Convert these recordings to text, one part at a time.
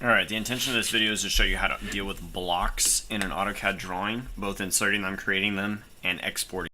Alright, the intention of this video is to show you how to deal with blocks in an AutoCAD drawing, both inserting them, creating them, and exporting.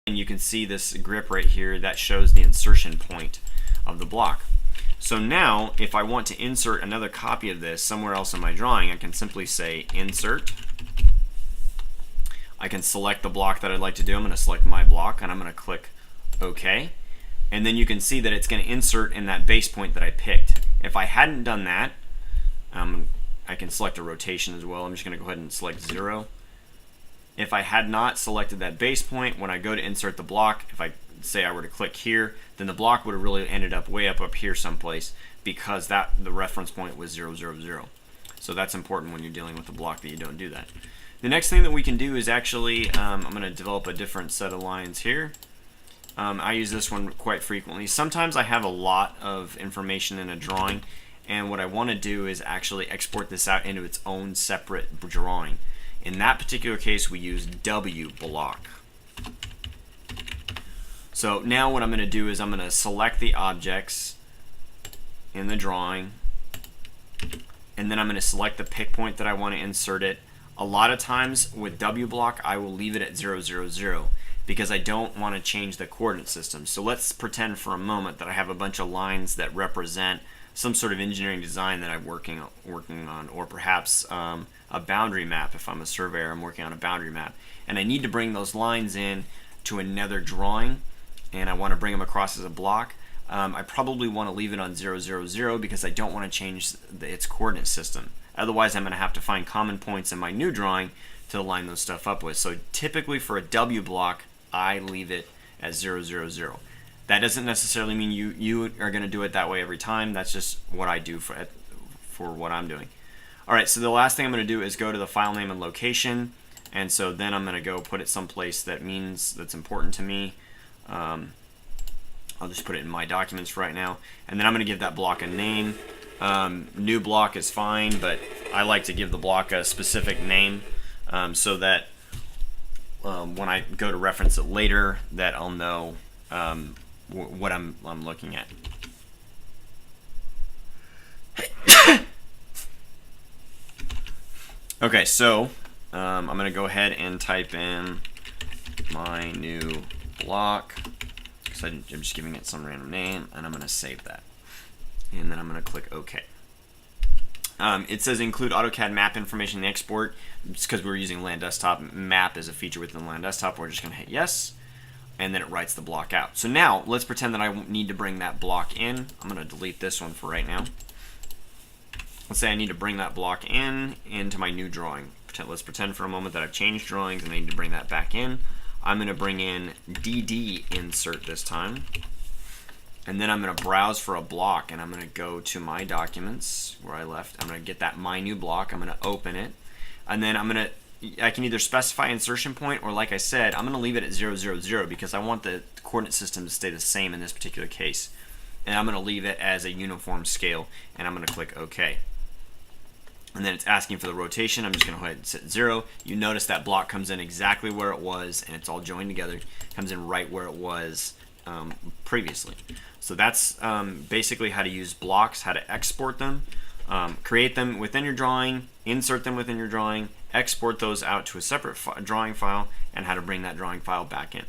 And you can see this grip right here that shows the insertion point of the block. So now, if I want to insert another copy of this somewhere else in my drawing, I can simply say Insert. I can select the block that I'd like to do. I'm going to select my block, and I'm going to click OK. And then you can see that it's going to insert in that base point that I picked. If I hadn't done that, I can select a rotation as well. I'm just going to go ahead and select 0. If I had not selected that base point, when I go to insert the block, if I say I were to click here, then the block would have really ended up way up here someplace, because the reference point was 0, 0, 0. So that's important when you're dealing with a block that you don't do that. The next thing that we can do is actually, I'm going to develop a different set of lines here. I use this one quite frequently. Sometimes I have a lot of information in a drawing, and what I want to do is actually export this out into its own separate drawing. In that particular case, we use W block. So now what I'm going to do is I'm going to select the objects in the drawing, and then I'm going to select the pick point that I want to insert it. A lot of times with W block, I will leave it at 0, 0, 0 because I don't want to change the coordinate system. So let's pretend for a moment that I have a bunch of lines that represent some sort of engineering design that I'm working on, or perhaps a boundary map. If I'm a surveyor, I'm working on a boundary map, and I need to bring those lines in to another drawing, and I want to bring them across as a block. I probably want to leave it on 0, 0, 0 because I don't want to change its coordinate system. Otherwise, I'm going to have to find common points in my new drawing to line those stuff up with. So typically for a W block, I leave it as 0, 0, 0. That doesn't necessarily mean you are going to do it that way every time. That's just what I do for what I'm doing. All right, so the last thing I'm going to do is go to the file name and location, and so then I'm going to go put it someplace that's important to me. I'll just put it in my documents right now, and then I'm going to give that block a name. New block is fine, but I like to give the block a specific name so that when I go to reference it later, that I'll know what I'm looking at. Okay, so I'm going to go ahead and type in my new block, because I'm just giving it some random name, and I'm going to save that. And then I'm going to click OK. It says include AutoCAD map information in the export. It's because we're using Land Desktop. Map is a feature within Land Desktop. We're just going to hit yes, and then it writes the block out. So now let's pretend that I need to bring that block in. I'm going to delete this one for right now. Let's say I need to bring that block in into my new drawing. Let's pretend for a moment that I've changed drawings and I need to bring that back in. I'm going to bring in DD insert this time. And then I'm going to browse for a block, and I'm going to go to my documents where I left. I'm going to get that my new block. I'm going to open it. And then I can either specify insertion point, or like I said, I'm going to leave it at 0, 0, 0 because I want the coordinate system to stay the same in this particular case. And I'm going to leave it as a uniform scale, and I'm going to click OK. And then it's asking for the rotation. I'm just going to go ahead and set 0. You notice that block comes in exactly where it was, and it's all joined together. It comes in right where it was previously. So that's basically how to use blocks, how to export them, create them within your drawing, insert them within your drawing, export those out to a separate drawing file, and how to bring that drawing file back in.